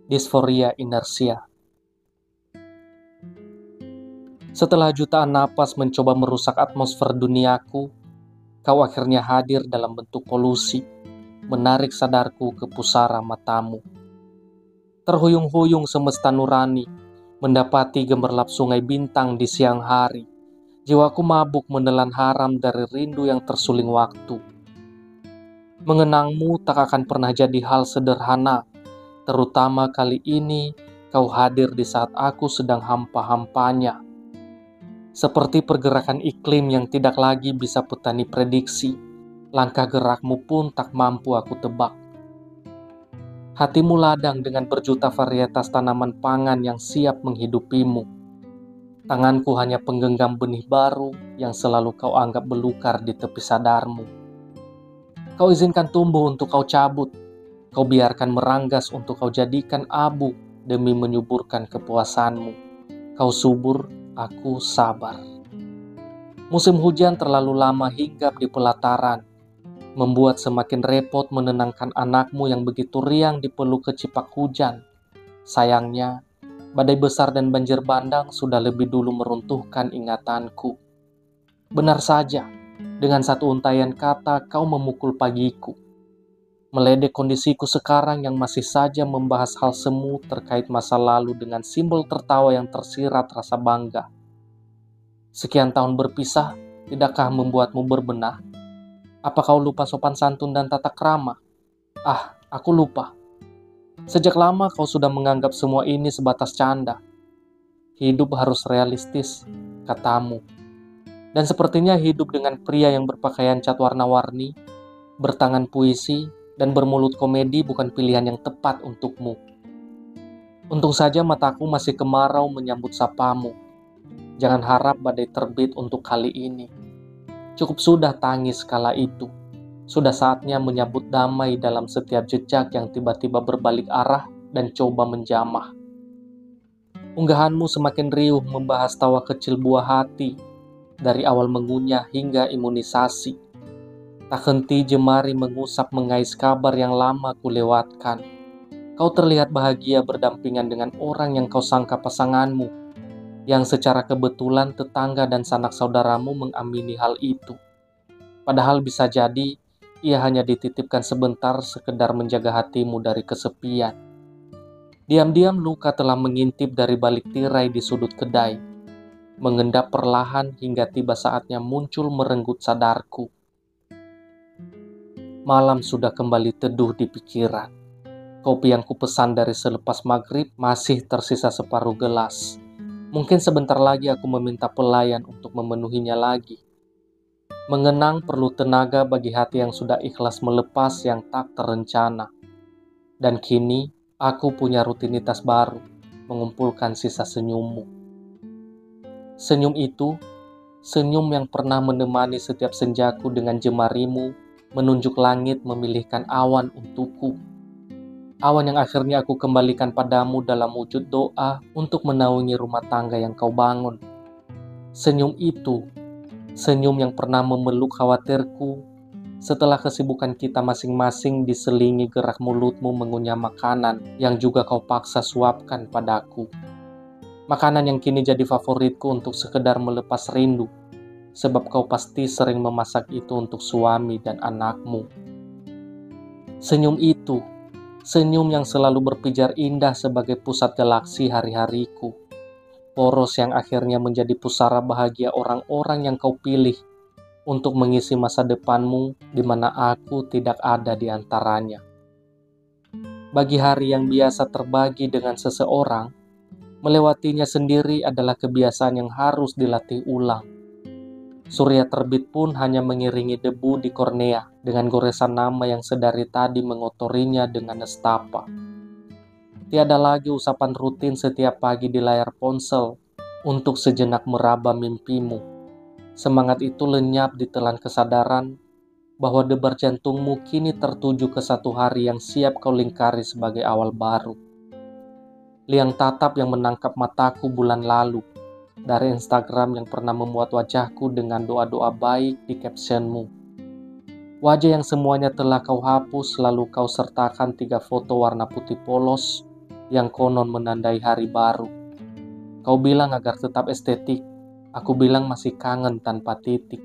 Disforia inersia. Setelah jutaan napas mencoba merusak atmosfer duniaku, kau akhirnya hadir dalam bentuk polusi, menarik sadarku ke pusara matamu. Terhuyung-huyung semesta nurani, mendapati gemerlap sungai bintang di siang hari. Jiwaku mabuk menelan haram dari rindu yang tersuling waktu. Mengenangmu tak akan pernah jadi hal sederhana, terutama kali ini kau hadir di saat aku sedang hampa-hampanya. Seperti pergerakan iklim yang tidak lagi bisa petani prediksi, langkah gerakmu pun tak mampu aku tebak. Hatimu ladang dengan berjuta varietas tanaman pangan yang siap menghidupimu. Tanganku hanya penggenggam benih baru yang selalu kau anggap belukar di tepi sadarmu. Kau izinkan tumbuh untuk kau cabut. Kau biarkan meranggas untuk kau jadikan abu demi menyuburkan kepuasanmu. Kau subur, aku sabar. Musim hujan terlalu lama hinggap di pelataran, membuat semakin repot menenangkan anakmu yang begitu riang dipeluk kecipak hujan. Sayangnya, badai besar dan banjir bandang sudah lebih dulu meruntuhkan ingatanku. Benar saja, dengan satu untaian kata kau memukul pagiku. Meledek kondisiku sekarang yang masih saja membahas hal semu terkait masa lalu dengan simbol tertawa yang tersirat rasa bangga. Sekian tahun berpisah, tidakkah membuatmu berbenah? Apa kau lupa sopan santun dan tata krama? Aku lupa. Sejak lama kau sudah menganggap semua ini sebatas canda. Hidup harus realistis, katamu. Dan sepertinya hidup dengan pria yang berpakaian cat warna-warni, bertangan puisi, dan bermulut komedi bukan pilihan yang tepat untukmu. Untung saja mataku masih kemarau menyambut sapamu. Jangan harap badai terbit untuk kali ini. Cukup sudah tangis kala itu. Sudah saatnya menyambut damai dalam setiap jejak yang tiba-tiba berbalik arah dan coba menjamah. Unggahanmu semakin riuh membahas tawa kecil buah hati, dari awal mengunyah hingga imunisasi. Tak henti jemari mengusap mengais kabar yang lama kulewatkan. Kau terlihat bahagia berdampingan dengan orang yang kau sangka pasanganmu, yang secara kebetulan tetangga dan sanak saudaramu mengamini hal itu. Padahal bisa jadi ia hanya dititipkan sebentar sekedar menjaga hatimu dari kesepian. Diam-diam luka telah mengintip dari balik tirai di sudut kedai, mengendap perlahan hingga tiba saatnya muncul merenggut sadarku. Malam sudah kembali teduh di pikiran. Kopi yang kupesan dari selepas maghrib masih tersisa separuh gelas. Mungkin sebentar lagi aku meminta pelayan untuk memenuhinya lagi. Mengenang perlu tenaga bagi hati yang sudah ikhlas melepas yang tak terencana. Dan kini, aku punya rutinitas baru, mengumpulkan sisa senyummu. Senyum itu, senyum yang pernah menemani setiap senjaku dengan jemarimu, menunjuk langit memilihkan awan untukku. Awan yang akhirnya aku kembalikan padamu dalam wujud doa untuk menaungi rumah tangga yang kau bangun. Senyum itu, senyum yang pernah memeluk khawatirku setelah kesibukan kita masing-masing diselingi gerak mulutmu mengunyah makanan yang juga kau paksa suapkan padaku. Makanan yang kini jadi favoritku untuk sekedar melepas rindu, sebab kau pasti sering memasak itu untuk suami dan anakmu. Senyum itu, senyum yang selalu berpijar indah sebagai pusat galaksi hari-hariku. Poros yang akhirnya menjadi pusara bahagia orang-orang yang kau pilih untuk mengisi masa depanmu di mana aku tidak ada di antaranya. Bagi hari yang biasa terbagi dengan seseorang, melewatinya sendiri adalah kebiasaan yang harus dilatih ulang. Surya terbit pun hanya mengiringi debu di kornea dengan goresan nama yang sedari tadi mengotorinya dengan nestapa. Tiada lagi usapan rutin setiap pagi di layar ponsel untuk sejenak meraba mimpimu. Semangat itu lenyap ditelan kesadaran bahwa debar jantungmu kini tertuju ke satu hari yang siap kau lingkari sebagai awal baru. Liang tatap yang menangkap mataku bulan lalu, dari Instagram yang pernah memuat wajahku dengan doa-doa baik di captionmu. Wajah yang semuanya telah kau hapus lalu kau sertakan 3 foto warna putih polos yang konon menandai hari baru. Kau bilang agar tetap estetik, aku bilang masih kangen tanpa titik.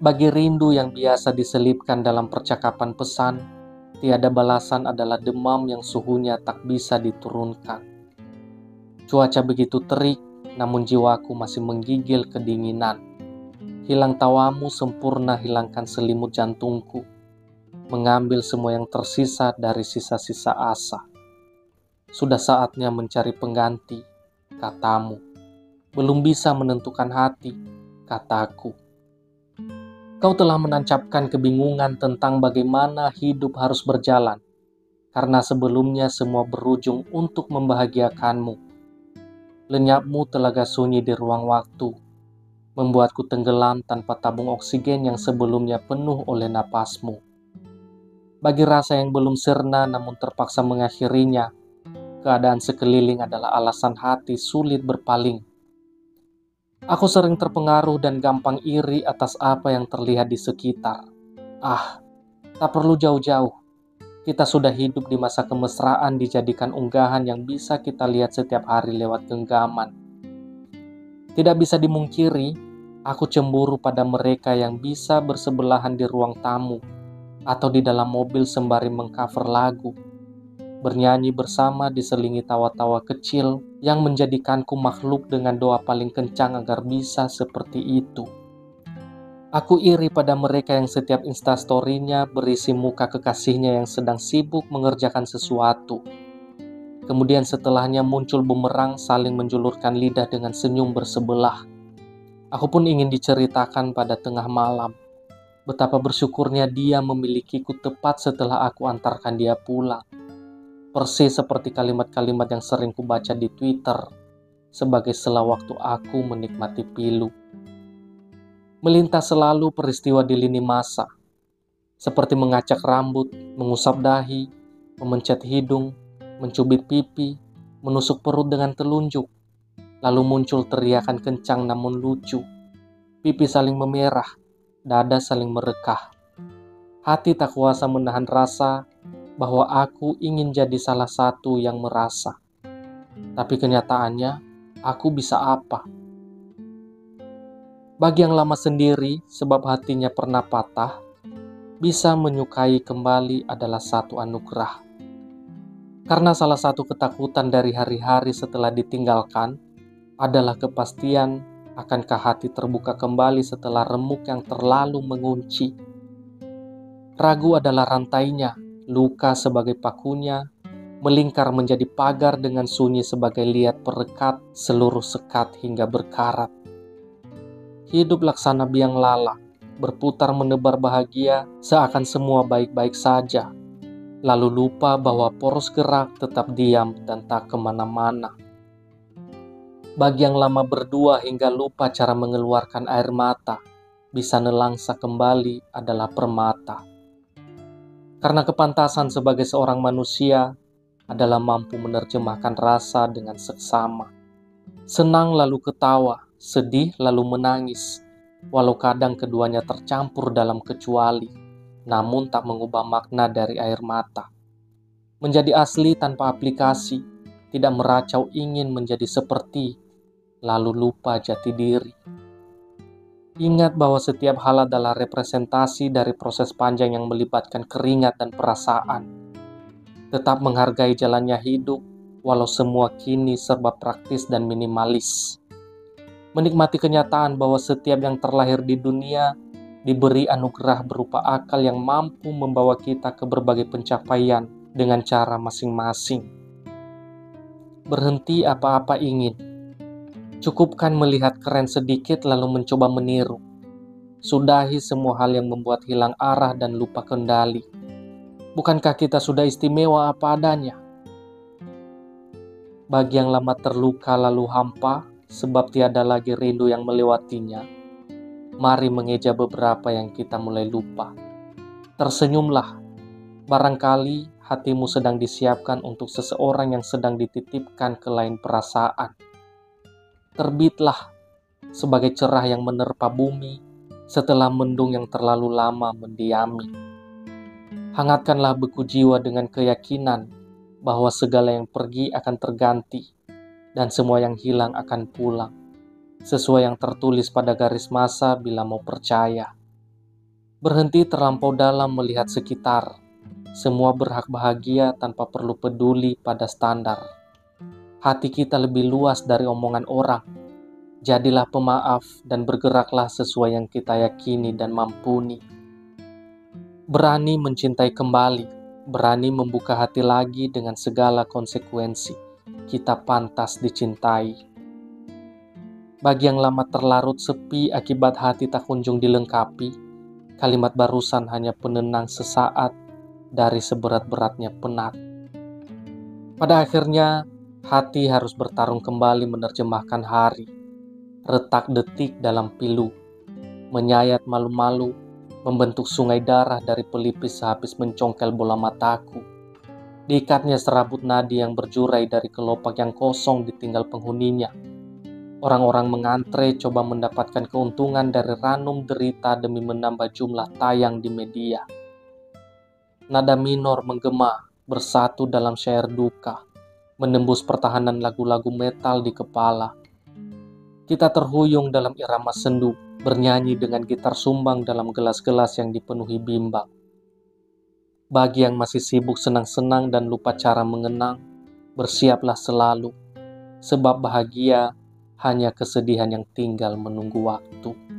Bagi rindu yang biasa diselipkan dalam percakapan pesan, tiada balasan adalah demam yang suhunya tak bisa diturunkan. Cuaca begitu terik, namun jiwaku masih menggigil kedinginan. Hilang tawamu sempurna hilangkan selimut jantungku, mengambil semua yang tersisa dari sisa-sisa asa. Sudah saatnya mencari pengganti, katamu. Belum bisa menentukan hati, kataku. Kau telah menancapkan kebingungan tentang bagaimana hidup harus berjalan, karena sebelumnya semua berujung untuk membahagiakanmu. Lenyapmu telaga sunyi di ruang waktu, membuatku tenggelam tanpa tabung oksigen yang sebelumnya penuh oleh napasmu. Bagi rasa yang belum sirna namun terpaksa mengakhirinya, keadaan sekeliling adalah alasan hati sulit berpaling. Aku sering terpengaruh dan gampang iri atas apa yang terlihat di sekitar. Tak perlu jauh-jauh. Kita sudah hidup di masa kemesraan dijadikan unggahan yang bisa kita lihat setiap hari lewat genggaman. Tidak bisa dimungkiri, aku cemburu pada mereka yang bisa bersebelahan di ruang tamu atau di dalam mobil sembari mengcover lagu, bernyanyi bersama diselingi tawa-tawa kecil yang menjadikanku makhluk dengan doa paling kencang agar bisa seperti itu. Aku iri pada mereka yang setiap instastory-nya berisi muka kekasihnya yang sedang sibuk mengerjakan sesuatu. Kemudian setelahnya muncul bumerang saling menjulurkan lidah dengan senyum bersebelah. Aku pun ingin diceritakan pada tengah malam betapa bersyukurnya dia memilikiku tepat setelah aku antarkan dia pulang. Persis seperti kalimat-kalimat yang sering kubaca di Twitter sebagai sela waktu aku menikmati pilu. Melintas selalu peristiwa di lini masa, seperti mengacak rambut, mengusap dahi, memencet hidung, mencubit pipi, menusuk perut dengan telunjuk. Lalu muncul teriakan kencang namun lucu. Pipi saling memerah, dada saling merekah. Hati tak kuasa menahan rasa bahwa aku ingin jadi salah satu yang merasa. Tapi kenyataannya, aku bisa apa? Bagi yang lama sendiri, sebab hatinya pernah patah, bisa menyukai kembali adalah satu anugerah. Karena salah satu ketakutan dari hari-hari setelah ditinggalkan adalah kepastian akankah hati terbuka kembali setelah remuk yang terlalu mengunci. Ragu adalah rantainya, luka sebagai pakunya, melingkar menjadi pagar dengan sunyi sebagai liat perekat seluruh sekat hingga berkarat. Hidup laksana biang lala, berputar menebar bahagia seakan semua baik-baik saja, lalu lupa bahwa poros gerak tetap diam dan tak kemana-mana. Bagi yang lama berdua hingga lupa cara mengeluarkan air mata, bisa nelangsa kembali adalah permata. Karena kepantasan sebagai seorang manusia adalah mampu menerjemahkan rasa dengan seksama. Senang lalu ketawa, sedih lalu menangis, walau kadang keduanya tercampur dalam kecuali, namun tak mengubah makna dari air mata. Menjadi asli tanpa aplikasi, tidak meracau ingin menjadi seperti, lalu lupa jati diri. Ingat bahwa setiap hal adalah representasi dari proses panjang yang melibatkan keringat dan perasaan. Tetap menghargai jalannya hidup, walau semua kini serba praktis dan minimalis. Menikmati kenyataan bahwa setiap yang terlahir di dunia diberi anugerah berupa akal yang mampu membawa kita ke berbagai pencapaian dengan cara masing-masing. Berhenti apa-apa ingin. Cukupkan melihat keren sedikit lalu mencoba meniru. Sudahi semua hal yang membuat hilang arah dan lupa kendali. Bukankah kita sudah istimewa apa adanya? Bagi yang lama terluka lalu hampa, sebab tiada lagi rindu yang melewatinya, mari mengeja beberapa yang kita mulai lupa. Tersenyumlah, barangkali hatimu sedang disiapkan untuk seseorang yang sedang dititipkan ke lain perasaan. Terbitlah sebagai cerah yang menerpa bumi setelah mendung yang terlalu lama mendiami. Hangatkanlah beku jiwa dengan keyakinan bahwa segala yang pergi akan terganti, dan semua yang hilang akan pulang, sesuai yang tertulis pada garis masa bila mau percaya. Berhenti terlampau dalam melihat sekitar, semua berhak bahagia tanpa perlu peduli pada standar. Hati kita lebih luas dari omongan orang. Jadilah pemaaf dan bergeraklah sesuai yang kita yakini dan mampuni. Berani mencintai kembali, berani membuka hati lagi dengan segala konsekuensi. Kita pantas dicintai. Bagi yang lama terlarut sepi akibat hati tak kunjung dilengkapi, kalimat barusan hanya penenang sesaat dari seberat-beratnya penat. Pada akhirnya, hati harus bertarung kembali menerjemahkan hari. Retak detik dalam pilu, menyayat malu-malu, membentuk sungai darah dari pelipis sehabis mencongkel bola mataku. Diikatnya serabut nadi yang berjurai dari kelopak yang kosong ditinggal penghuninya. Orang-orang mengantre coba mendapatkan keuntungan dari ranum derita demi menambah jumlah tayang di media. Nada minor menggema, bersatu dalam syair duka, menembus pertahanan lagu-lagu metal di kepala. Kita terhuyung dalam irama sendu, bernyanyi dengan gitar sumbang dalam gelas-gelas yang dipenuhi bimbang. Bagi yang masih sibuk senang-senang dan lupa cara mengenang, bersiaplah selalu, sebab bahagia hanya kesedihan yang tinggal menunggu waktu.